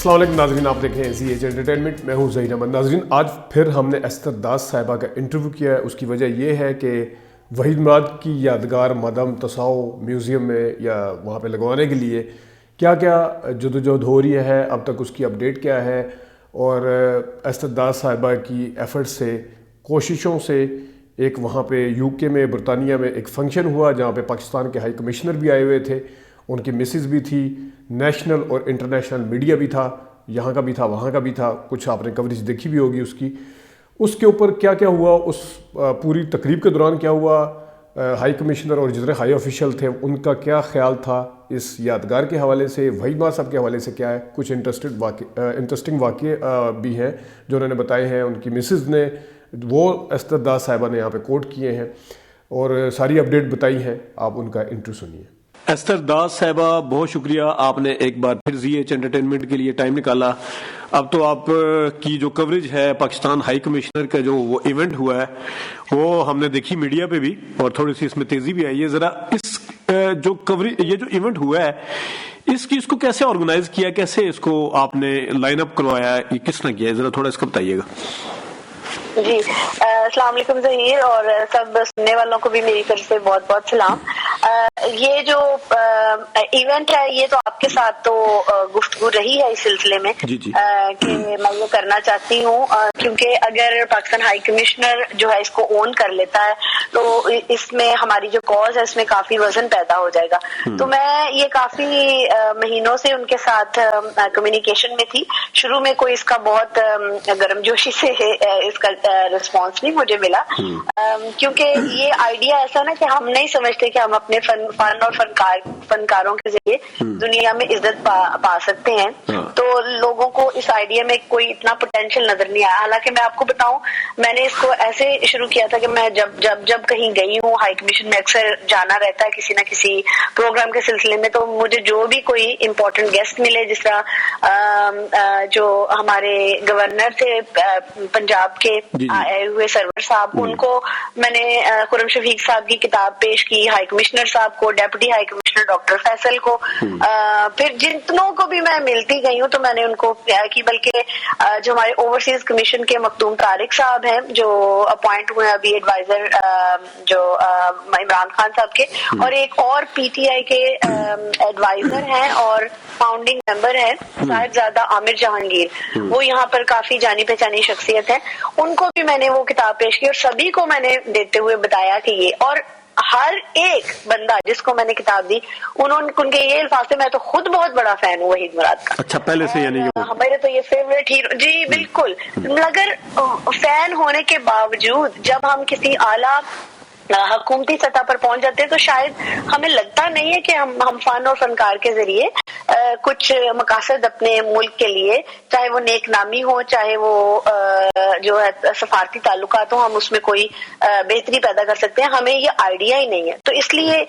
السلام علیکم ناظرین، آپ دیکھ رہے ہیں ZH انٹرٹینمنٹ، میں ہوں ظہیر احمد۔ ناظرین، آج پھر ہم نے استر داس صاحبہ کا انٹرویو کیا ہے۔ اس کی وجہ یہ ہے کہ وحید مراد کی یادگار مادام تساؤ میوزیم میں یا وہاں پہ لگوانے کے لیے کیا کیا جدوجہد ہو رہی ہے، اب تک اس کی اپڈیٹ کیا ہے، اور استر داس صاحبہ کی ایفرٹ سے، کوششوں سے ایک وہاں پہ UK میں، برطانیہ میں ایک فنکشن ہوا جہاں پہ پاکستان کے ہائی کمشنر بھی آئے ہوئے تھے، ان کی مسز بھی تھی، نیشنل اور انٹرنیشنل میڈیا بھی تھا، یہاں کا بھی تھا وہاں کا بھی تھا، کچھ آپ نے کوریج دیکھی بھی ہوگی اس کی۔ اس کے اوپر کیا کیا ہوا، اس پوری تقریب کے دوران کیا ہوا، ہائی کمشنر اور جتنے ہائی آفیشل تھے ان کا کیا خیال تھا اس یادگار کے حوالے سے، وحید مراد صاحب کے حوالے سے کیا ہے، کچھ انٹرسٹنگ واقعے بھی ہیں جو انہوں نے بتائے ہیں، ان کی مسز نے، وہ استر داس صاحبہ نے یہاں پہ کوٹ کیے ہیں اور ساری اپڈیٹ بتائی ہیں۔ آپ ان کا انٹرویو سنیے۔ استر داس صاحبہ، بہت شکریہ، آپ نے ایک بار پھر ZH انٹرٹینمنٹ کے لیے ٹائم نکالا۔ اب تو آپ کی جو کوریج ہے پاکستان ہائی کمشنر کا جو وہ ایونٹ ہوا ہے وہ ہم نے دیکھی میڈیا پہ بھی، اور تھوڑی سی اس میں تیزی بھی آئی ہے۔ ذرا اس جو کوریج، یہ جو ایونٹ ہوا ہے اس کو کیسے آرگنائز کیا، کیسے اس کو آپ نے لائن اپ کروایا، یہ کس نے کیا ہے، ذرا تھوڑا اس کا بتائیے گا۔ جی، السلام علیکم ظہیر، اور سب سننے والوں کو بھی میری طرف سے بہت بہت سلام۔ یہ جو ایونٹ ہے یہ تو آپ کے ساتھ تو گفتگو رہی ہے اس سلسلے میں کہ میں یہ کرنا چاہتی ہوں، کیونکہ اگر پاکستان ہائی کمشنر جو ہے اس کو اون کر لیتا ہے تو اس میں ہماری جو کاز ہے اس میں کافی وزن پیدا ہو جائے گا۔ تو میں یہ کافی مہینوں سے ان کے ساتھ کمیونیکیشن میں تھی۔ شروع میں کوئی اس کا بہت گرم جوشی سے اس کا رسپانس نہیں مجھے ملا، کیونکہ یہ آئیڈیا ایسا نا کہ ہم نہیں سمجھتے کہ ہم اپنے فن اور فنکاروں کے ذریعے دنیا میں عزت پا سکتے ہیں، تو لوگوں کو اس آئیڈیا میں کوئی اتنا پوٹینشیل نظر نہیں آیا۔ حالانکہ میں آپ کو بتاؤں، میں نے اس کو ایسے شروع کیا تھا کہ میں جب کہیں گئی ہوں، ہائی کمیشن میں اکثر جانا رہتا ہے کسی نہ کسی پروگرام کے سلسلے میں، تو مجھے جو بھی کوئی امپورٹنٹ گیسٹ ملے، جس طرح جو ہمارے گورنر تھے پنجاب کے آئے ہوئے سرور صاحب، ان کو میں نے خرم شفیق صاحب کی کتاب پیش کی، ہائی کمشنر صاحب کو، deputy high commissioner doctor Faisal کو، پھر جتنوں کو بھی میں ملتی گئی ہوں تو میں نے ان کو کی، بلکہ جو ہمارے اوورسیز کمیشن کے مخدوم طارق صاحب ہیں جو اپوائنٹ ہوئے ابھی ایڈوائزر جو عمران خان صاحب کے، اور ایک اور PTI کے ایڈوائزر ہیں اور فاؤنڈنگ ممبر ہے صاحبزادہ عامر جہانگیر، وہ یہاں پر کافی جانی پہچانی شخصیت ہے، ان کو بھی میں نے وہ کتاب پیش کی اور سبھی کو میں نے دیتے ہوئے بتایا کہ یہ، اور ہر ایک بندہ جس کو میں نے کتاب دی ان کے یہ الفاظ تھے، میں تو خود بہت بڑا فین ہوں وحید مراد کا۔ اچھا، پہلے سے یعنی ہمارے تو یہ فیوریٹ ہیرو، جی بالکل، مگر فین ہونے کے باوجود جب ہم کسی اعلیٰ حکومتی سطح پر پہنچ جاتے ہیں تو شاید ہمیں لگتا نہیں ہے کہ ہم فن اور فنکار کے ذریعے کچھ مقاصد اپنے ملک کے لیے، چاہے وہ نیک نامی ہو، چاہے وہ جو ہے سفارتی تعلقات ہوں، ہم اس میں کوئی بہتری پیدا کر سکتے ہیں، ہمیں یہ آئیڈیا ہی نہیں ہے۔ تو اس لیے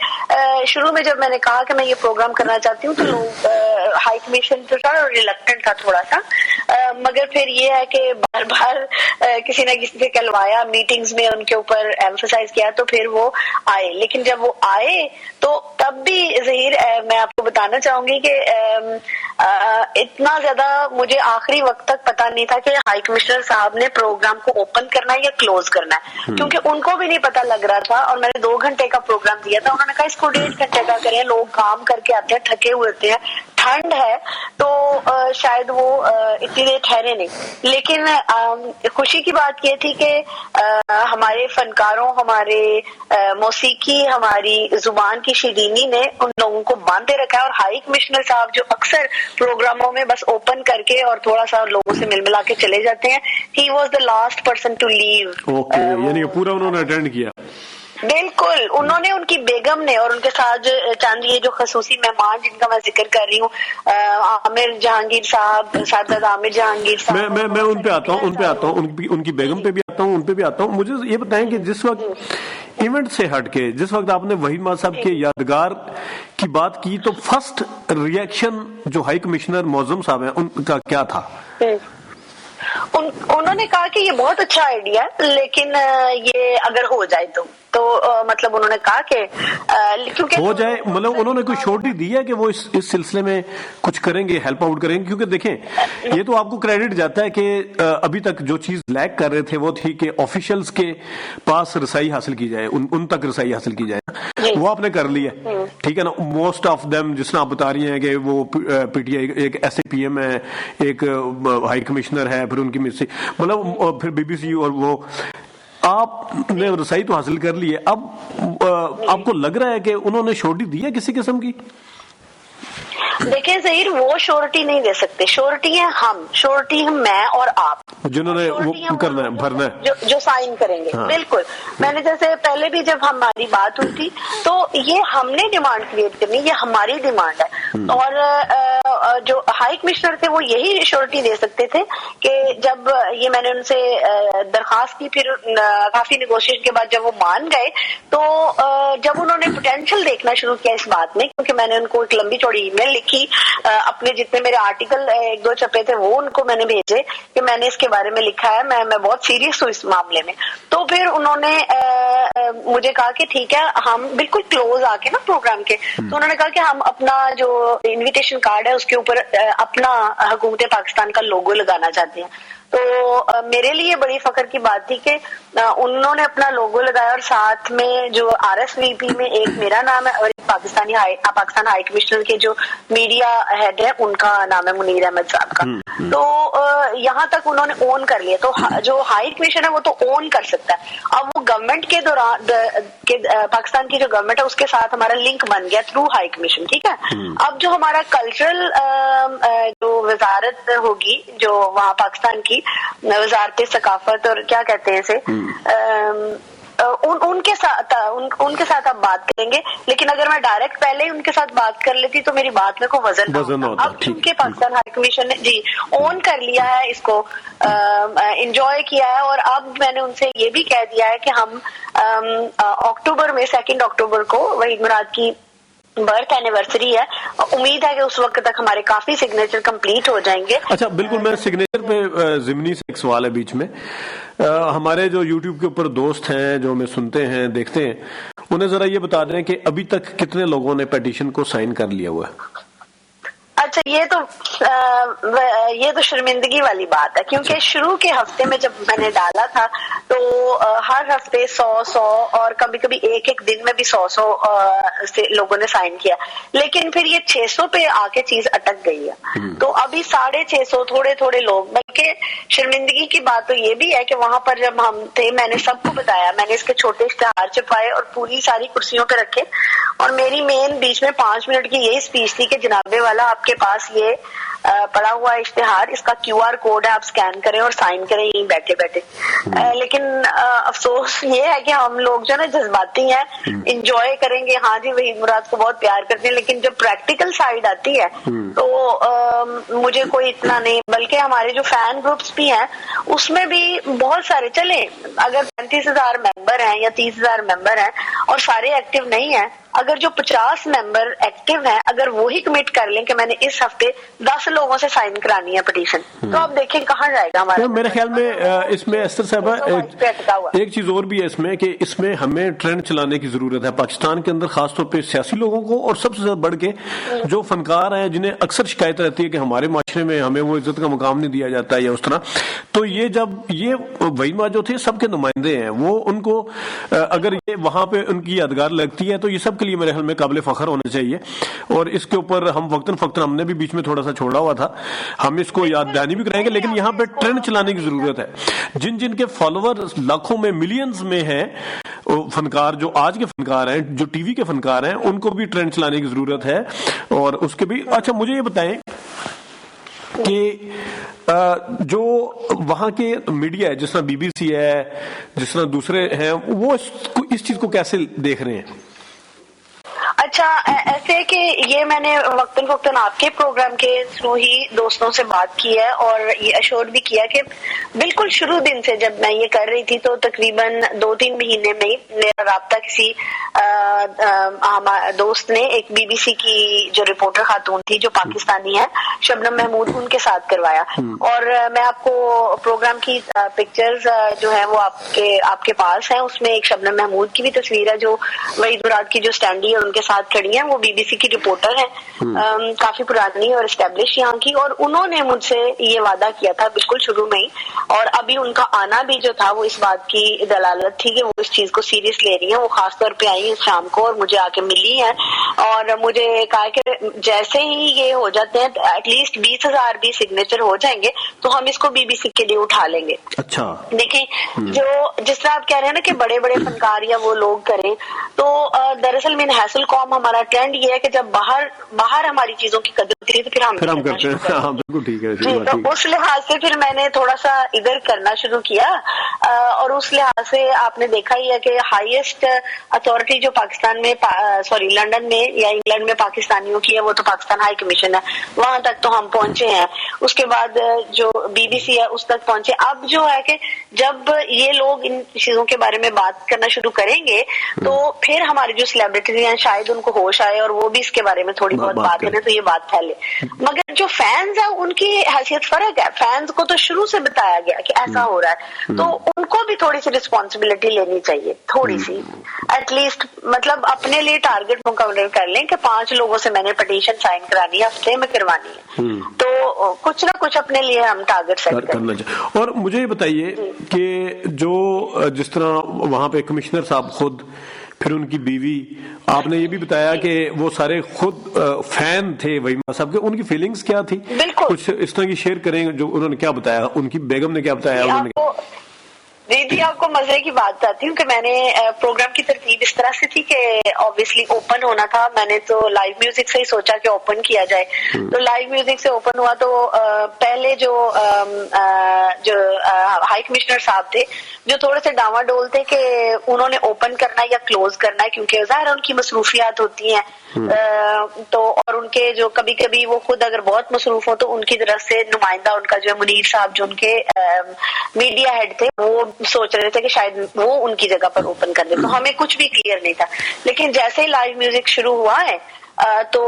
شروع میں جب میں نے کہا کہ میں یہ پروگرام کرنا چاہتی ہوں تو لوگ ہائی کمیشن تو ریلکٹنٹ تھا تھوڑا سا، مگر پھر یہ ہے کہ بار بار کسی نہ کسی سے کہلوایا، میٹنگز میں ان کے اوپر ایمفسائز کیا تو پھر وہ آئے۔ لیکن جب وہ آئے تو تب بھی ظہیر، میں آپ کو بتانا چاہوں گی کہ اتنا زیادہ مجھے آخری وقت تک پتا نہیں تھا کہ ہائی کمشنر صاحب نے پروگرام کو اوپن کرنا ہے یا کلوز کرنا ہے، کیونکہ ان کو بھی نہیں پتا لگ رہا تھا، اور میں نے 2 گھنٹے کا پروگرام دیا تھا، انہوں نے کہا اس کو 1.5 گھنٹے کا کریں، لوگ کام کر کے آتے ہیں، تھکے ہوئے ہوتے ہیں، ٹھنڈ ہے تو شاید وہ اتنی دیر ٹھہرے نہیں۔ لیکن خوشی کی بات یہ تھی کہ ہمارے فنکاروں، ہمارے موسیقی، ہماری زبان کی شیرینی نے ان لوگوں کو باندھے رکھا ہے، اور ہائی کمشنر صاحب جو اکثر پروگراموں میں بس اوپن کر کے اور تھوڑا سا لوگوں سے مل ملا کے چلے جاتے ہیں، he was the last person to leave. یعنی پورا انہوں نے اٹینڈ کیا۔ بالکل، انہوں نے، ان کی بیگم نے، اور ان کے ساتھ چند یہ جو خصوصی مہمان جن کا میں ذکر کر رہی ہوں، عامر جہانگیر صاحب، صاحبزادہ عامر جہانگیر صاحب، میں ان پہ آتا ہوں، ان کی بیگم پہ بھی آتا ہوں، ان پہ بھی آتا ہوں۔ مجھے یہ بتائیں کہ جس وقت ایونٹ سے ہٹ کے جس وقت آپ نے وحید مراد صاحب کے یادگار کی بات کی تو فرسٹ ری ایکشن جو ہائی کمشنر معظم صاحب ہیں ان کا کیا تھا؟ انہوں نے کہا کہ یہ بہت اچھا آئیڈیا ہے، لیکن یہ اگر ہو جائے تو مطلب انہوں نے کہا کہ کیونکہ ہو جائے، مطلب انہوں نے کوئی شورٹی دی ہے کہ وہ اس سلسلے میں کچھ کریں گے، ہیلپ آؤٹ کریں گے؟ کیونکہ دیکھیں یہ تو آپ کو کریڈٹ جاتا ہے کہ ابھی تک جو چیز لیک کر رہے تھے وہ تھی کہ آفیشلز کے پاس رسائی حاصل کی جائے، ان تک رسائی حاصل کی جائے، وہ آپ نے کر لی ہے، ٹھیک ہے نا؟ موسٹ آف دیم جس طرح آپ بتا رہی ہیں کہ وہ پی ٹی آئی ایک ایس اے پی ایم ہے، ایک ہائی کمشنر ہے، پھر ان کی مطلب پھر بی بی سی، اور وہ آپ نے رسائی تو حاصل کر لی ہے. اب آپ کو لگ رہا ہے کہ انہوں نے شورٹی دی ہے کسی قسم کی؟ دیکھیں ظہیر، وہ شورٹی نہیں دے سکتے، شورٹی ہے ہم، شورٹی ہم میں اور آپ جنہوں نے وہ کرنا ہے، بھرنا ہے، جو سائن کریں گے. بالکل. میں نے جیسے پہلے بھی جب ہماری بات ہوئی تھی تو یہ ہم نے ڈیمانڈ کریٹ کرنی، یہ ہماری ڈیمانڈ ہے. اور جو ہائی کمشنر تھے وہ یہی شورٹی دے سکتے تھے کہ جب یہ میں نے ان سے درخواست کی، پھر کافی نیگوشیشن کے بعد جب وہ مان گئے تو جب انہوں نے پوٹینشیل دیکھنا شروع کیا اس بات میں، کیونکہ میں نے ان کو ایک لمبی چوڑی ای میل لکھی، اپنے جتنے میرے آرٹیکل ایک دو چھپے تھے وہ ان کو میں نے بھیجے کہ میں نے اس کے بارے میں لکھا ہے، میں بہت سیریس ہوں اس معاملے میں. تو پھر انہوں نے مجھے کہا کہ ٹھیک ہے، ہم بالکل کلوز آ کے نا پروگرام کے، تو انہوں نے کہا کہ ہم اپنا جو انویٹیشن کارڈ ہے اس کے اوپر اپنا حکومت پاکستان کا لوگو لگانا چاہتے ہیں. تو میرے لیے بڑی فخر کی بات تھی کہ انہوں نے اپنا لوگو لگایا، اور ساتھ میں جو آر ایس وی پی میں ایک میرا نام ہے اور ایک پاکستان ہائی کمشنر کے جو میڈیا ہیڈ ہے ان کا نام ہے منیر احمد صاحب کا. تو یہاں تک انہوں نے اون کر لیا. تو جو ہائی کمیشن ہے وہ تو اون کر سکتا ہے. اب وہ گورنمنٹ کے دوران پاکستان کی جو گورنمنٹ ہے اس کے ساتھ ہمارا لنک بن گیا تھرو ہائی کمیشن، ٹھیک ہے. اب جو ہمارا کلچرل جو وزارت ہوگی جو وہاں پاکستان کی وزارت ثقافت اور کیا کہتے ہیں اسے، ان کے ساتھ آپ بات کریں گے. لیکن اگر میں ڈائریکٹ پہلے ہی ان کے ساتھ بات کر لیتی تو میری بات میں کوئی وزن نہ ہوتا. اب چونکہ پاکستان ہائی کمیشن نے جی اون کر لیا ہے، اس کو انجوائے کیا ہے، اور اب میں نے ان سے یہ بھی کہہ دیا ہے کہ ہم اکتوبر میں 2 اکتوبر کو وحید مراد کی برتھ اینیورسری ہے، امید ہے کہ اس وقت تک ہمارے کافی سگنیچر کمپلیٹ ہو جائیں گے. اچھا بالکل. میں سگنیچر پہ ضمنی سے ایک سوال ہے بیچ میں، ہمارے جو یوٹیوب کے اوپر دوست ہیں جو ہمیں سنتے ہیں دیکھتے ہیں، انہیں ذرا یہ بتا دیں کہ ابھی تک کتنے لوگوں نے پیٹیشن کو سائن کر لیا ہوا ہے؟ اچھا یہ تو شرمندگی والی بات ہے، کیونکہ شروع کے ہفتے میں جب میں نے ڈالا تھا تو ہر ہفتے 100 اور کبھی کبھی ایک دن میں بھی 100 سے لوگوں نے سائن کیا. لیکن پھر یہ 600 پہ آ کے چیز اٹک گئی ہے. تو ابھی 650 تھوڑے لوگ. بلکہ شرمندگی کی بات تو یہ بھی ہے کہ وہاں پر جب ہم تھے میں نے سب کو بتایا، میں نے اس کے چھوٹے اشتہار چھپائے اور پوری ساری کرسیوں پہ رکھے، اور میری مین بیچ میں 5 منٹ کی یہی اسپیچ تھی کہ جناب والا آپ کے پاس یہ پڑا ہوا اشتہار، اس کا QR کوڈ ہے، آپ سکین کریں اور سائن کریں یہیں بیٹھے بیٹھے. لیکن افسوس یہ ہے کہ ہم لوگ جو نا جذباتی ہیں، انجوائے کریں گے، ہاں جی وحید مراد کو بہت پیار کرتے ہیں، لیکن جب پریکٹیکل سائیڈ آتی ہے تو مجھے کوئی اتنا نہیں. بلکہ ہمارے جو فین گروپس بھی ہیں اس میں بھی بہت سارے، چلیں اگر 35,000 ممبر ہیں یا 30,000 ممبر ہیں اور سارے ایکٹیو نہیں ہیں، اگر جو 50 ممبر ایکٹیو ہیں اگر وہی کمٹ کر لیں کہ میں نے اس ہفتے 10 لوگوں سے سائن کرانی ہے پٹیشن، تو آپ دیکھیں کہاں جائے گا ہمارا. میرے خیال میں اس میں ایسر صاحبہ ایک چیز اور بھی ہے اس میں، کہ اس میں ہمیں ٹرینڈ چلانے کی ضرورت ہے پاکستان کے اندر، خاص طور پہ سیاسی لوگوں کو، اور سب سے زیادہ بڑھ کے جو فنکار ہیں جنہیں اکثر شکایت رہتی ہے کہ ہمارے معاشرے میں ہمیں وہ عزت کا مقام نہیں دیا جاتا یا اس طرح. تو یہ جب یہ وحید مراد جو تھے سب کے نمائندے ہیں، وہ ان کو اگر یہ وہاں پہ ان کی یادگار لگتی ہے تو یہ سب کے لیے میرے خیال میں قابل فخر ہونا چاہیے. اور اس کے اوپر ہم وقتاً فوقتاً ہم نے بھی بیچ میں تھوڑا سا چھوڑا ہوا تھا، ہم اس کو یاد دہانی بھی کرائیں گے، لیکن یہاں پہ ٹرینڈ چلانے کی ضرورت ہے. جن کے فالوور لاکھوں میں ملینز میں ہیں فنکار، جو آج کے فنکار ہیں، جو ٹی وی کے فنکار ہیں، ان کو بھی ٹرینڈ چلانے کی ضرورت ہے. اور اس کے بھی اچھا مجھے یہ بتائیں کہ جو وہاں کے میڈیا ہے جس طرح بی بی سی ہے، جس طرح دوسرے ہیں، وہ اس چیز کو کیسے دیکھ رہے ہیں؟ اچھا ایسے کہ یہ میں نے وقتاً آپ کے پروگرام کے تھرو ہی دوستوں سے بات کی ہے اور یہ اشور بھی کیا کہ بالکل شروع دن سے جب میں یہ کر رہی تھی تو تقریباً 2-3 مہینے میں ہی میرا رابطہ کسی دوست نے ایک BBC کی جو رپورٹر خاتون تھی جو پاکستانی ہے شبنم محمود ان کے ساتھ کروایا. اور میں آپ کو پروگرام کی پکچرز جو ہیں وہ آپ کے پاس ہیں. اس میں ایک شبنم محمود کی بھی تصویر ہے جو وحید مراد کی جو اسٹینڈی ہے ان کے ساتھ کھڑی ہیں. وہ BBC کی رپورٹر ہیں کافی پرانی اور اسٹیبلش یہاں کی, اور انہوں نے مجھ سے یہ وعدہ کیا تھا بالکل شروع میں ہی, اور ابھی ان کا آنا بھی جو تھا وہ اس بات کی دلالت تھی کہ وہ اس چیز کو سیریس لے رہی ہیں. وہ خاص طور پہ آئی ہیں شام کو اور مجھے آ کے ملی ہیں اور مجھے کہا کہ جیسے ہی یہ ہو جاتے ہیں ایٹ لیسٹ 20,000 بھی سگنیچر ہو جائیں گے تو ہم اس کو BBC کے لیے اٹھا لیں گے. اچھا دیکھیں جو جس طرح آپ کہہ رہے ہیں نا کہ بڑے بڑے فنکار یا وہ لوگ کریں, تو دراصل من حیث القوم ہمارا ٹرینڈ یہ ہے کہ جب باہر ہماری چیزوں کی قدر ہوتی ہے تو پھر ہم کرتے ہیں. ہاں بالکل ٹھیک ہے. تو اس لحاظ سے پھر میں نے تھوڑا سا ادھر کرنا شروع کیا, اور اس لحاظ سے آپ نے دیکھا ہی ہے کہ ہائیسٹ اتھارٹی جو پاکستان میں لنڈن میں یا انگلینڈ میں پاکستانیوں کی ہے وہ تو پاکستان ہائی کمیشن ہے, وہاں تک تو ہم پہنچے ہیں. اس کے بعد جو BBC ہے اس تک پہنچے. اب جو ہے کہ جب یہ لوگ ان چیزوں کے بارے میں بات کرنا شروع کریں گے تو پھر ہمارے جو سیلیبریٹیز ہیں شاید ان کو ہوش آئے اور وہ بھی اس کے بارے میں تھوڑی بہت بات کریں تو یہ بات پھیلے. مگر جو فینز ہیں ان کی حیثیت فرق ہے. فینز کو تو شروع سے بتایا گیا کہ ایسا ہو رہا ہے تو ان کو بھی تھوڑی سی رسپانسبلٹی لینی چاہیے, تھوڑی سی ایٹ لیسٹ. مطلب اپنے لیے ٹارگٹ مقرر کر لیں کہ 5 لوگوں سے میں نے پٹیشن سائن کرانی ہے, ہفتے میں کروانی ہے, تو کچھ نہ کچھ اپنے لیے ہم ٹارگٹ سیٹ کرنا چاہیے. اور مجھے یہ بتائیے کہ جو جس طرح وہاں پہ کمشنر صاحب خود, پھر ان کی بیوی, آپ نے یہ بھی بتایا کہ وہ سارے خود فین تھے وحید مراد صاحب کے, ان کی فیلنگز کیا تھی؟ کچھ اس طرح کی شیئر کریں جو انہوں نے کیا بتایا, ان کی بیگم نے کیا بتایا؟ جی آپ کو مزے کی بات بتاتی ہوں کہ میں نے پروگرام کی ترتیب اس طرح سے تھی کہ obviously اوپن ہونا تھا. میں نے تو لائیو میوزک سے ہی سوچا کہ اوپن کیا جائے, تو لائیو میوزک سے اوپن ہوا. تو پہلے جو ہائی کمشنر صاحب تھے جو تھوڑے سے ڈاواں ڈول تھے کہ انہوں نے اوپن کرنا ہے یا کلوز کرنا ہے, کیونکہ ظاہر ان کی مصروفیات ہوتی ہیں. تو اور ان کے جو کبھی کبھی وہ خود اگر بہت مصروف ہو تو ان کی طرف سے نمائندہ ان کا جو ہے منیر صاحب جو ان کے میڈیا ہیڈ تھے وہ سوچ رہے تھے کہ شاید وہ ان کی جگہ پر اوپن کر دے. تو ہمیں کچھ بھی کلیئر نہیں تھا. لیکن جیسے ہی لائیو میوزک شروع ہوا ہے تو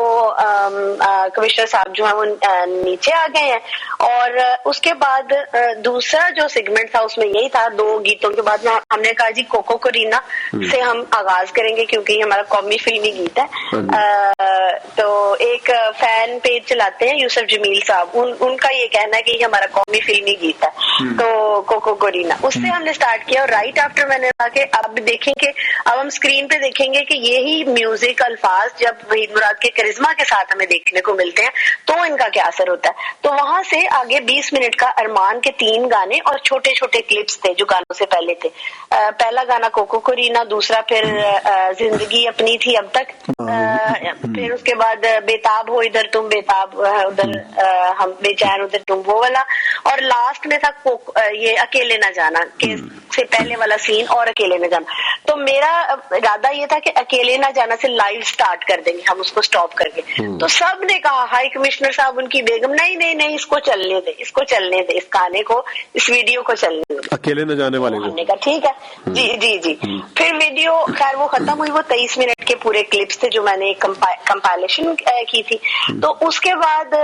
کمشنر صاحب جو ہیں وہ نیچے آ گئے ہیں, اور اس کے بعد دوسرا جو سیگمنٹ تھا اس میں یہی تھا. 2 گیتوں کے بعد ہم نے کہا جی کوکو کورینا سے ہم آغاز کریں گے کیونکہ یہ ہمارا قومی فلمی گیت ہے. تو ایک فین پیج چلاتے ہیں یوسف جمیل صاحب, ان کا یہ کہنا ہے کہ یہ ہمارا قومی فلمی گیت ہے, تو کوکو کورینا اس سے ہم نے سٹارٹ کیا. اور رائٹ آفٹر میں نے کہا کہ اب دیکھیں کہ اب ہم اسکرین پہ دیکھیں گے کہ یہی میوزک الفاظ جب وحید مراد کے کرزما کے ساتھ ہمیں دیکھنے کو ملتے ہیں تو ان کا کیا اثر ہوتا ہے. تو وہاں سے آگے 20 منٹ کا ارمان کے 3 گانے اور چھوٹے چھوٹے کلپس تھے جو گانوں سے پہلے تھے. پہلا گانا کوکو کورینا, دوسرا پھر زندگی اپنی تھی اب تک, پھر اس کے بعد بےتاب ہو ادھر تم بےتاب ادھر ہم بے چین ادھر تم وہ والا, اور لاسٹ میں تھا یہ اکیلے نہ جانا کہ سے پہلے والا سین اور اکیلے نہ جانا. تو میرا ارادہ یہ تھا کہ اکیلے نہ جانا سے لائیو سٹارٹ کر دیں گے ہم اس کو سٹاپ کر کے. تو سب نے کہا, ہائی کمشنر صاحب, ان کی بیگم, نہیں اس کو چلنے دے, اس گانے کو, اس ویڈیو کو چلنے دے, اکیلے نہ جانے والے. ہم نے کہا ٹھیک ہے جی. پھر ویڈیو خیر وہ ختم ہوئی. وہ 23 منٹ کے پورے کلپس تھے جو میں نے کمپائلیشن کی تھی. تو اس کے بعد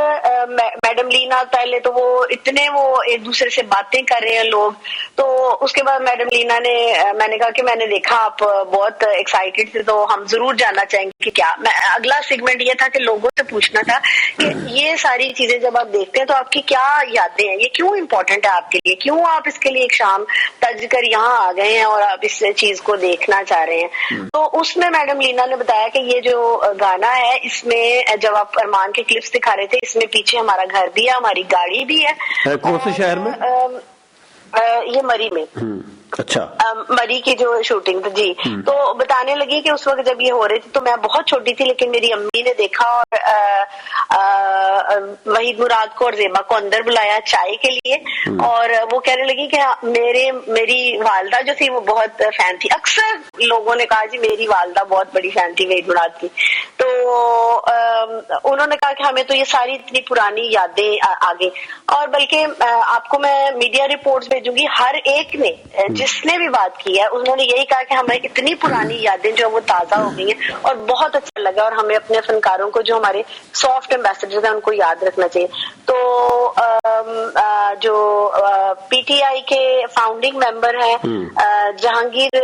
میڈم لینا, پہلے تو وہ اتنے وہ ایک دوسرے سے باتیں کر رہے ہیں لوگ. تو اس کے بعد میڈم لینا نے, میں نے کہا کہ میں نے دیکھا آپ بہت ایکسائٹیڈ تھے تو ہم ضرور جاننا چاہیں گے کہ کیا. اگلا سیگمنٹ یہ تھا کہ لوگوں سے پوچھنا تھا کہ یہ ساری چیزیں جب آپ دیکھتے ہیں تو آپ کی کیا یادیں ہیں, یہ کیوں امپورٹنٹ ہے آپ کے لیے, کیوں آپ اس کے لیے ایک شام تج کر یہاں آ گئے ہیں اور آپ اس چیز کو دیکھنا چاہ رہے ہیں. تو اس میں میڈم لینا نے بتایا کہ یہ جو گانا ہے اس میں جب آپ ارمان کے کلپس دکھا رہے تھے اس میں پیچھے ہمارا گھر بھی ہے, ہماری گاڑی بھی ہے. کون سے شہر میں؟ یہ مری میں. اچھا مری کی جو شوٹنگ تھی جی. تو بتانے لگی کہ اس وقت جب یہ ہو رہی تھی تو میں بہت چھوٹی تھی، لیکن میری امی نے دیکھا اور وحید مراد کو اور زیبا کو اندر بلایا چائے کے لیے، اور وہ کہنے لگی کہ میری والدہ جو تھی وہ بہت فین تھی. اکثر لوگوں نے کہا جی میری والدہ بہت بڑی فین تھی وحید مراد کی. تو انہوں نے کہا کہ ہمیں تو یہ ساری اتنی پرانی یادیں آگے، اور بلکہ آپ کو میں میڈیا رپورٹس بھیجوں گی، ہر ایک نے جس نے بھی بات کی ہے انہوں نے یہی کہا کہ ہمیں اتنی پرانی یادیں جو وہ تازہ ہو گئی ہیں اور بہت اچھا لگا، اور ہمیں اپنے فنکاروں کو جو ہمارے سافٹ ایمبیسڈرز ہیں ان کو یاد رکھنا چاہیے. تو جو پی ٹی آئی کے فاؤنڈنگ ممبر ہیں جہانگیر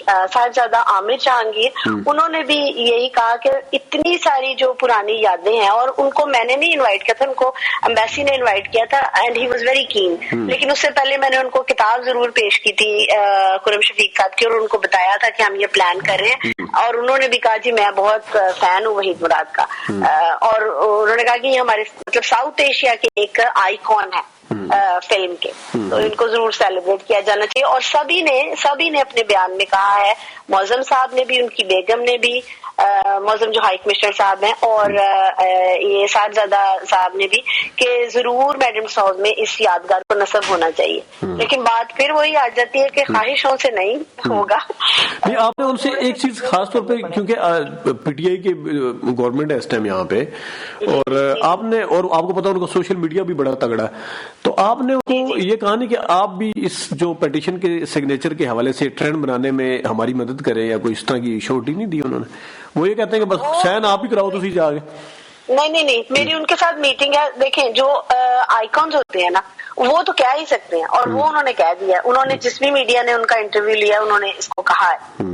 صاحبزادہ عامر جہانگیر، انہوں نے بھی یہی کہا کہ اتنی ساری جو پرانی یادیں ہیں، اور ان کو میں نے نہیں انوائٹ کیا تھا، ان کو امبیسی نے انوائٹ کیا تھا and he was very keen. لیکن اس سے پہلے میں نے ان کو کتاب ضرور پیش کی تھی خرم شفیق صاحب کی، اور ان کو بتایا تھا کہ ہم یہ پلان کر رہے ہیں، اور انہوں نے بھی کہا جی میں بہت فین ہوں وحید مراد کا. اور انہوں نے کہا کہ یہ ہمارے مطلب ساؤتھ ایشیا کے ایک آئیکن ہے فلم کے، تو ان کو ضرور سیلیبریٹ کیا جانا چاہیے. اور سبھی نے اپنے بیان میں کہا ہے، معظم صاحب نے بھی، ان کی بیگم نے بھی، معظم جو ہائی کمشنر صاحب ہیں، اور یہ صاحبزادہ صاحب نے بھی، کہ ضرور میڈم ٹساؤز میں اس یادگار کو نصب ہونا چاہیے. لیکن بات پھر وہی آ جاتی ہے کہ خواہشوں سے نہیں ہوگا. نہیں، آپ نے ان سے ایک چیز خاص طور پہ، کیونکہ پی ٹی آئی کی گورنمنٹ ہے اس ٹائم یہاں پہ، اور آپ نے، اور آپ کو پتا ان کا سوشل میڈیا بھی بڑا تگڑا ہے، تو آپ نے ان کو یہ کہا نہیں کہ آپ بھی اس جو پیٹیشن کے سگنیچر کے حوالے سے ٹرینڈ بنانے میں ہماری مدد کریں، یا کوئی اس طرح کی شورٹی نہیں دی انہوں نے؟ وہ یہ کہتے ہیں کہ بس سائن آپ ہی کراؤ تو سی جا کے. نہیں، میری ان کے ساتھ میٹنگ ہے. دیکھیں جو آئیکونز ہوتے ہیں نا وہ تو کہہ ہی سکتے ہیں، اور وہ انہوں نے کہہ دیا. انہوں نے جس بھی میڈیا نے ان کا انٹرویو لیا انہوں نے اس کو کہا ہے،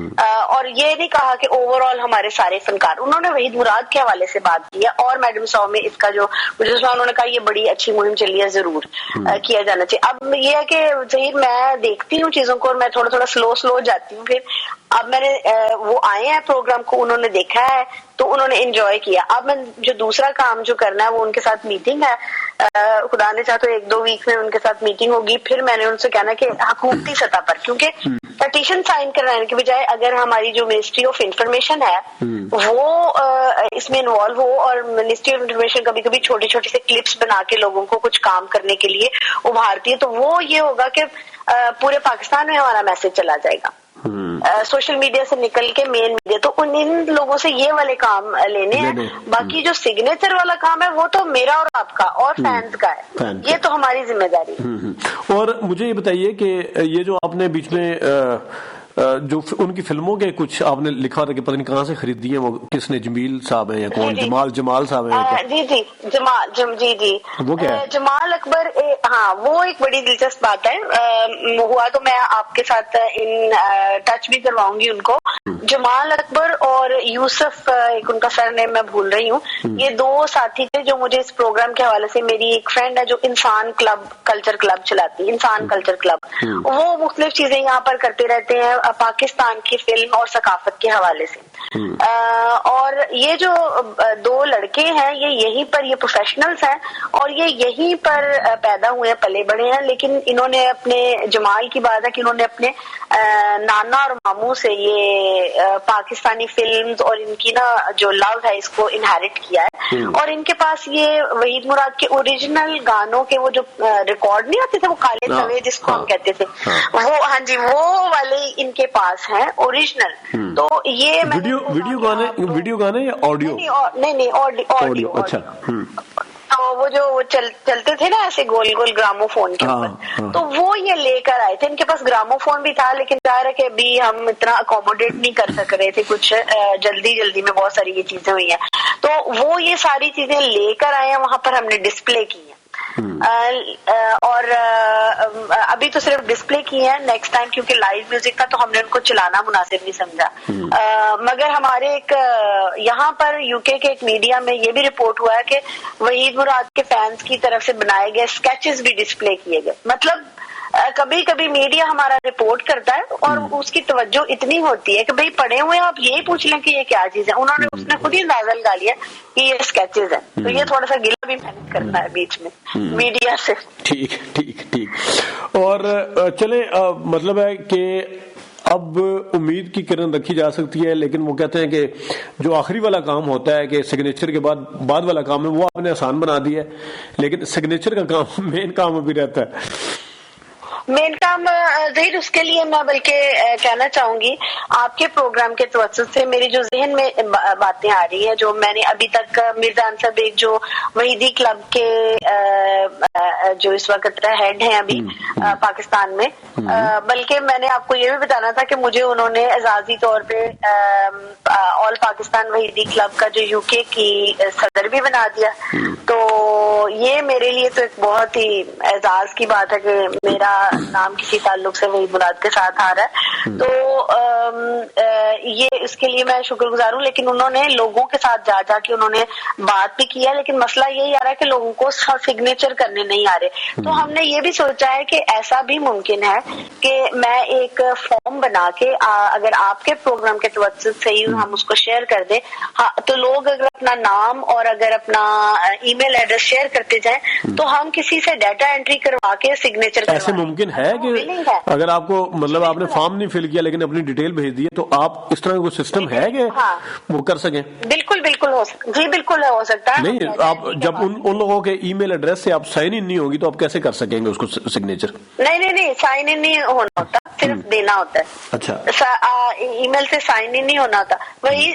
اور یہ نہیں کہا کہ اوور آل ہمارے سارے فنکار. انہوں نے وحید مراد کے حوالے سے بات کی ہے، اور میڈم سو میں اس کا جو انہوں نے کہا یہ بڑی اچھی مہم چلی ہے، ضرور کیا جانا چاہیے. اب یہ ہے کہ ظہیر میں دیکھتی ہوں چیزوں کو اور میں تھوڑا سلو جاتی ہوں. پھر اب میں نے وہ آئے ہیں پروگرام کو، انہوں نے دیکھا ہے تو انہوں نے انجوائے کیا. اب میں جو دوسرا کام جو کرنا ہے وہ ان کے ساتھ میٹنگ ہے، خدا نے چاہا تو 1-2 ویک میں ان کے ساتھ میٹنگ ہوگی. پھر میں نے ان سے کہنا کہ حکومتی سطح پر، کیونکہ پٹیشن سائن کرانے کے بجائے اگر ہماری جو منسٹری آف انفارمیشن ہے وہ اس میں انوالو ہو، اور منسٹری آف انفارمیشن کبھی کبھی چھوٹے سے کلپس بنا کے لوگوں کو کچھ کام کرنے کے لیے ابھارتی ہے، تو وہ یہ ہوگا کہ پورے پاکستان میں ہمارا میسج چلا جائے گا سوشل میڈیا سے نکل کے مین میڈیا. تو ان لوگوں سے یہ والے کام لینے ہیں. باقی جو سگنیچر والا کام ہے وہ تو میرا اور آپ کا اور فینس کا ہے، یہ تو ہماری ذمہ داری ہے. اور مجھے یہ بتائیے کہ یہ جو آپ نے بیچ میں جو ان کی فلموں کے کچھ آپ نے لکھا تھا کہ پتہ نہیں کہاں سے خریدی ہیں، وہ کس نے، جمیل صاحب ہیں یا کون؟ جمال صاحب ہیں؟ جی جمال، جی وہ کیا ہے؟ جمال اکبر. ہاں وہ ایک بڑی دلچسپ بات ہے. ہوا تو میں آپ کے ساتھ ان ٹچ بھی کرواؤں گی ان کو. جمال اکبر اور یوسف، ایک ان کا سر نیم میں بھول رہی ہوں، یہ 2 ساتھی تھے جو مجھے اس پروگرام کے حوالے سے، میری ایک فرینڈ ہے جو انسان کلچر کلب چلاتی ہے، انسان کلچر کلب، وہ مختلف چیزیں یہاں پر کرتے رہتے ہیں پاکستان کی فلم اور ثقافت کے حوالے سے. اور یہ جو 2 لڑکے ہیں یہ یہیں پر، یہ پروفیشنلز ہیں اور یہ یہیں پر پیدا ہوئے ہیں، پلے بڑے ہیں. لیکن انہوں نے اپنے، جمال کی بات ہے کہ انہوں نے اپنے نانا اور ماموں سے یہ پاکستانی فلمز اور ان کی نا جو لو ہے اس کو انہیرٹ کیا ہے. اور ان کے پاس یہ وحید مراد کے اوریجنل گانوں کے وہ جو ریکارڈ نہیں ہوتے تھے، وہ کالے توے جس کو ہم کہتے تھے، وہ ہاں جی وہ والے ان کے پاس ہیں اوریجنل. تو یہ ویڈیو گانے یا آڈیو؟ نہیں آڈیو. اچھا. تو وہ جو چلتے تھے نا ایسے گول گرامو فون کے اوپر، تو وہ یہ لے کر آئے تھے. ان کے پاس گرامو فون بھی تھا، لیکن ظاہر ہے کہ ابھی ہم اتنا اکوموڈیٹ نہیں کر سک رہے تھے، کچھ جلدی میں بہت ساری یہ چیزیں ہوئی ہیں. تو وہ یہ ساری چیزیں لے کر آئے ہیں، وہاں پر ہم نے ڈسپلے کی ہیں. اور ابھی تو صرف ڈسپلے کی ہے، نیکسٹ ٹائم کیونکہ لائیو میوزک تھا تو ہم نے ان کو چلانا مناسب نہیں سمجھا. مگر ہمارے ایک یہاں پر یو کے ایک میڈیا میں یہ بھی رپورٹ ہوا ہے کہ وحید مراد کے فینس کی طرف سے بنائے گئے اسکیچز بھی ڈسپلے کیے گئے. مطلب کبھی میڈیا ہمارا رپورٹ کرتا ہے اور اس کی توجہ اتنی ہوتی ہے کہ بھئی پڑھے ہوئے آپ یہی پوچھ لیں کہ یہ کیا چیز ہے. انہوں نے اس نے خود ہی اندازہ لگا لیا کہ یہ اسکیچز ہیں. تو یہ تھوڑا سا گلا بھی محنت کرنا ہے بیچ میں میڈیا سے. ٹھیک. اور چلیں مطلب ہے کہ اب امید کی کرن رکھی جا سکتی ہے، لیکن وہ کہتے ہیں کہ جو آخری والا کام ہوتا ہے کہ سگنیچر کے بعد والا کام ہے وہ آپ نے آسان بنا دیا ہے، لیکن سگنیچر کا کام مین کام ابھی رہتا ہے۔ مین کام ظہیر، اس کے لیے میں بلکہ کہنا چاہوں گی آپ کے پروگرام کے توسط سے میری جو ذہن میں باتیں آ رہی ہیں، جو میں نے ابھی تک مرزا انصر بیگ جو وحیدی کلب کے جو اس وقت ہیڈ ہیں ابھی پاکستان میں، بلکہ میں نے آپ کو یہ بھی بتانا تھا کہ مجھے انہوں نے اعزازی طور پہ آل پاکستان وحیدی کلب کا جو یو کے کی صدر بھی بنا دیا، تو یہ میرے لیے تو ایک بہت ہی اعزاز کی بات ہے کہ میرا نام کسی تعلق سے وحید مراد کے ساتھ آ رہا ہے، تو یہ اس کے لیے میں شکر گزار ہوں۔ لیکن انہوں نے لوگوں کے ساتھ جا کے انہوں نے بات بھی کیا، لیکن مسئلہ یہی آ رہا ہے کہ لوگوں کو سگنیچر کرنے نہیں آ رہے، تو ہم نے یہ بھی سوچا ہے کہ ایسا بھی ممکن ہے کہ میں ایک فارم بنا کے اگر آپ کے پروگرام کے توسط سے ہی ہم اس کو شیئر کر دیں، تو لوگ اگر اپنا نام اور اگر اپنا ای میل ایڈریس شیئر کرتے جائیں تو ہم کسی سے ڈیٹا انٹری کروا کے سگنیچر ایسے ممکن ہے کہ اگر آپ کو مطلب آپ نے فارم نہیں فل کیا لیکن اپنی ڈیٹیل بھیج دی ہے تو آپ اس طرح کا کوئی سسٹم ہے کہ وہ کر سکیں؟ بالکل ہو سکتا، جی بالکل ہو سکتا ہے۔ نہیں، آپ جب ان لوگوں کے ای میل ایڈریس سے آپ سائن ان نہیں ہوگی تو آپ کیسے کر سکیں گے اس کو سگنیچر؟ نہیں سائن ان نہیں ہونا ہوتا، صرف دینا ہوتا ہے۔ اچھا، ای میل سے سائن ان نہیں ہونا ہوتا، وہی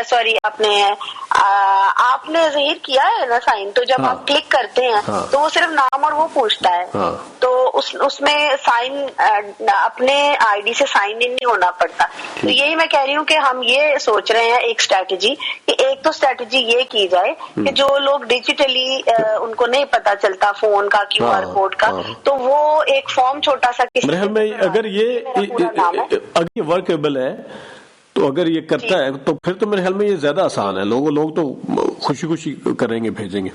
سوری آپ نے ظہیر کیا ہے نا سائن، تو جب آپ کلک کرتے ہیں تو وہ صرف نام اور وہ پوچھتا ہے، تو اس میں سائن اپنے آئی ڈی سے سائن ان نہیں ہونا پڑتا۔ تو یہی میں کہہ رہی ہوں کہ ہم یہ سوچ رہے ہیں ایک اسٹریٹجی، کہ ایک تو اسٹریٹجی یہ کی جائے کہ جو لوگ ڈیجیٹلی ان کو نہیں پتا چلتا فون کا کیو آر کوڈ کا، تو وہ ایک فارم چھوٹا سا اگر یہ ورکیبل ہے تو اگر یہ کرتا ہے تو پھر تو میرے خیال میں یہ زیادہ آسان ہے، لوگ تو خوشی کریں گے، بھیجیں گے۔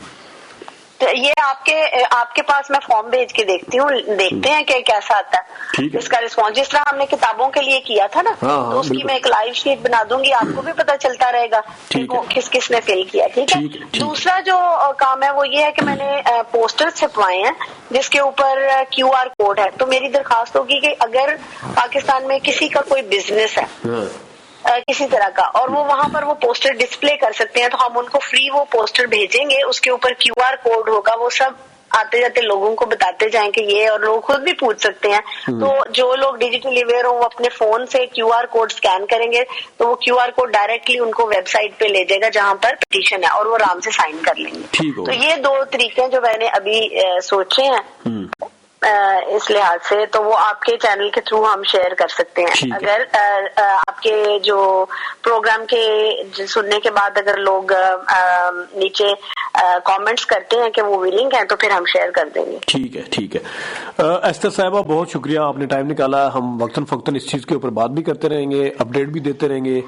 یہ آپ کے پاس میں فارم بھیج کے دیکھتے ہیں کہ کیسا آتا ہے اس کا رسپانس، جس طرح ہم نے کتابوں کے لیے کیا تھا نا، تو اس کی میں ایک لائیو شیٹ بنا دوں گی، آپ کو بھی پتہ چلتا رہے گا کہ کس نے فل کیا۔ ٹھیک ہے، دوسرا جو کام ہے وہ یہ ہے کہ میں نے پوسٹر چھپوائے ہیں جس کے اوپر کیو آر کوڈ ہے، تو میری درخواست ہوگی کہ اگر پاکستان میں کسی کا کوئی بزنس ہے کسی طرح کا اور وہ وہاں پر وہ پوسٹر ڈسپلے کر سکتے ہیں، تو ہم ان کو فری وہ پوسٹر بھیجیں گے، اس کے اوپر کیو آر کوڈ ہوگا، وہ سب آتے جاتے لوگوں کو بتاتے جائیں کہ یہ، اور لوگ خود بھی پوچھ سکتے ہیں۔ تو جو لوگ ڈیجیٹلی اویئر ہوں وہ اپنے فون سے کیو آر کوڈ سکین کریں گے تو وہ کیو آر کوڈ ڈائریکٹلی ان کو ویب سائٹ پہ لے جائے گا جہاں پر پٹیشن ہے، اور وہ آرام سے سائن کر لیں گے۔ تو یہ دو طریقے جو میں نے ابھی سوچے ہیں اس لحاظ سے، تو وہ آپ کے چینل کے تھرو ہم شیئر کر سکتے ہیں۔ اگر آپ کے جو پروگرام کے سننے کے بعد اگر لوگ نیچے کامنٹس کرتے ہیں کہ وہ ویلنگ ہیں تو پھر ہم شیئر کر دیں گے۔ ٹھیک ہے ایستھر صاحبہ، بہت شکریہ، آپ نے ٹائم نکالا، ہم وقتاً فوقتاً اس چیز کے اوپر بات بھی کرتے رہیں گے، اپڈیٹ بھی دیتے رہیں گے،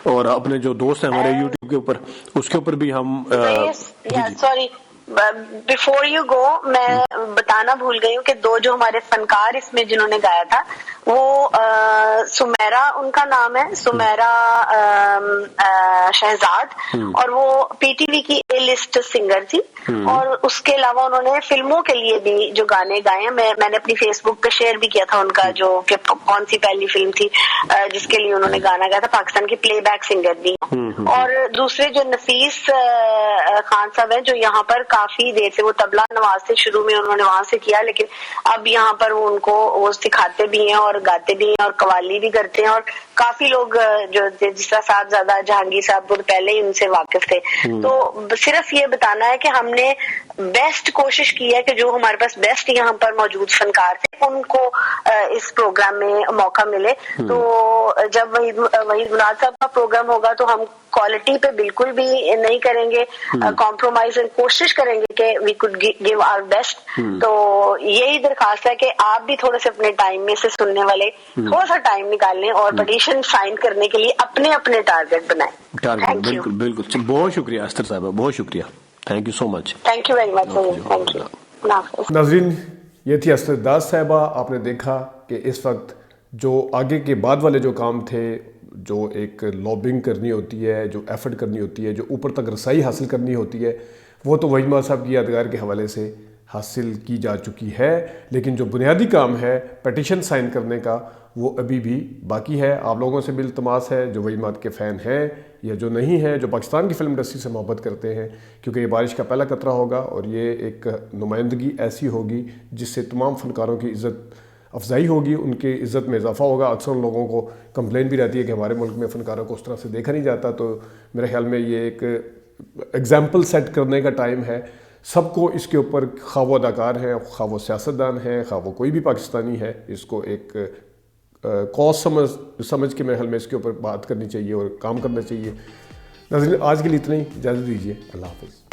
اور اپنے جو دوست ہیں ہمارے یوٹیوب کے اوپر اس کے اوپر بھی ہم سوری بفور یو گو میں بتانا بھول گئی ہوں کہ دو جو ہمارے فنکار اس میں جنہوں نے گایا تھا وہ سمیرا ان کا نام ہے، سمیرا شہزاد، اور وہ پی ٹی وی کی اے لسٹ سنگر تھی، اور اس کے علاوہ انہوں نے فلموں کے لیے بھی جو گانے گائے ہیں، میں نے اپنی فیس بک پہ شیئر بھی کیا تھا ان کا جو کہ کون سی پہلی فلم تھی جس کے لیے انہوں نے گانا گایا تھا، پاکستان کے پلے بیک سنگر بھی ہیں۔ اور دوسرے جو نفیس خان صاحب ہیں جو یہاں پر کافی دیر سے، وہ طبلہ نواز سے شروع میں انہوں نے وہاں سے کیا، لیکن اب یہاں پر وہ ان کو وہ سکھاتے بھی ہیں اور گاتے بھی ہیں اور قوالی بھی کرتے ہیں، اور کافی لوگ جو جس طرح صاحبزادہ جہانگیر صاحب پہلے ہی ان سے واقف تھے۔ تو صرف یہ بتانا ہے کہ ہم نے بیسٹ کوشش کی ہے کہ جو ہمارے پاس بیسٹ یہاں پر موجود فنکار تھے ان کو اس پروگرام میں موقع ملے۔ تو جب وحید مراد صاحب کا پروگرام ہوگا تو ہم کوالٹی پہ بالکل بھی نہیں کریں گے کمپرومائز، کوشش کریں گے کہ we could give our best. تو یہی درخواست ہے کہ آپ بھی تھوڑے سے اپنے ٹائم میں سے سننے والے تھوڑا سا ٹائم نکال لیں اور پٹیشن سائن کرنے کے لیے اپنے ٹارگیٹ بنائیں۔ بالکل، بہت شکریہ ایستھر صاحبہ، بہت شکریہ، thank you so much. Thank you very much, thank you. ناظرین، یہ تھی ایستھر داس صاحبہ۔ آپ نے دیکھا کہ اس وقت جو آگے کے بعد والے جو کام تھے، جو ایک لابنگ کرنی ہوتی ہے، جو ایفرٹ کرنی ہوتی ہے، جو اوپر تک رسائی حاصل کرنی ہوتی ہے، وہ تو وحید مراد صاحب کی یادگار کے حوالے سے حاصل کی جا چکی ہے، لیکن جو بنیادی کام ہے پیٹیشن سائن کرنے کا وہ ابھی بھی باقی ہے۔ آپ لوگوں سے بھی التماس ہے جو وحید مراد کے فین ہیں یا جو نہیں ہیں، جو پاکستان کی فلم انڈسٹری سے محبت کرتے ہیں، کیونکہ یہ بارش کا پہلا قطرہ ہوگا اور یہ ایک نمائندگی ایسی ہوگی جس سے تمام فنکاروں کی عزت افزائی ہوگی، ان کی عزت میں اضافہ ہوگا۔ اکثر لوگوں کو کمپلین بھی رہتی ہے کہ ہمارے ملک میں فنکاروں کو اس طرح سے دیکھا نہیں جاتا، تو میرے خیال میں یہ ایک ایگزامپل سیٹ کرنے کا ٹائم ہے سب کو اس کے اوپر، خواہ وہ اداکار ہیں، خواہ وہ سیاستدان ہیں، خواہ وہ کوئی بھی پاکستانی ہے، اس کو ایک کاز سمجھ کے میرے خیال میں اس کے اوپر بات کرنی چاہیے اور کام کرنا چاہیے۔ ناظرین آج کے لیے اتنا ہی، اجازت دیجیے، اللہ حافظ۔